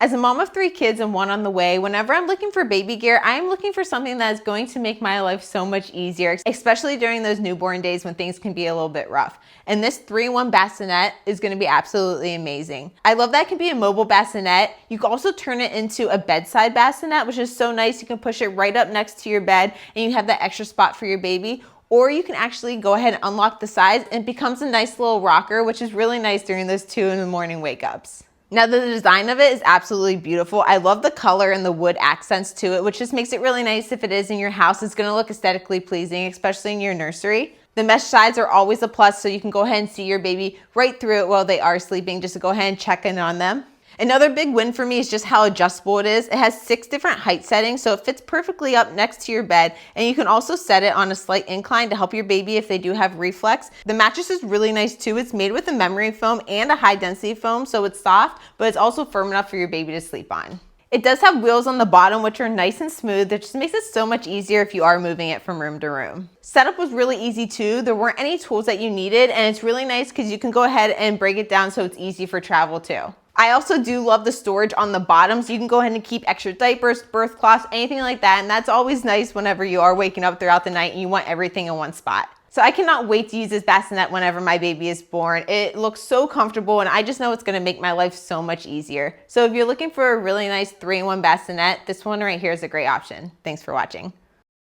As a mom of 3 kids and 1 on the way, whenever I'm looking for baby gear, I am looking for something that is going to make my life so much easier, especially during those newborn days when things can be a little bit rough. And this 3-in-1 bassinet is going to be absolutely amazing. I love that it can be a mobile bassinet. You can also turn it into a bedside bassinet, which is so nice. You can push it right up next to your bed and you have that extra spot for your baby. Or you can actually go ahead and unlock the sides and it becomes a nice little rocker, which is really nice during those 2 in the morning wake ups. Now the design of it is absolutely beautiful. I love the color and the wood accents to it, which just makes it really nice if it is in your house. It's gonna look aesthetically pleasing, especially in your nursery. The mesh sides are always a plus, so you can go ahead and see your baby right through it while they are sleeping, just to go ahead and check in on them. Another big win for me is just how adjustable it is. It has 6 different height settings, so it fits perfectly up next to your bed, and you can also set it on a slight incline to help your baby if they do have reflux. The mattress is really nice too. It's made with a memory foam and a high density foam, so it's soft, but it's also firm enough for your baby to sleep on. It does have wheels on the bottom, which are nice and smooth. That just makes it so much easier if you are moving it from room to room. Setup was really easy too. There weren't any tools that you needed, and it's really nice because you can go ahead and break it down so it's easy for travel too. I also do love the storage on the bottom, so you can go ahead and keep extra diapers, birth cloths, anything like that, and that's always nice whenever you are waking up throughout the night and you want everything in one spot. So I cannot wait to use this bassinet whenever my baby is born. It looks so comfortable and I just know it's gonna make my life so much easier. So if you're looking for a really nice 3-in-1 bassinet, this one right here is a great option. Thanks for watching.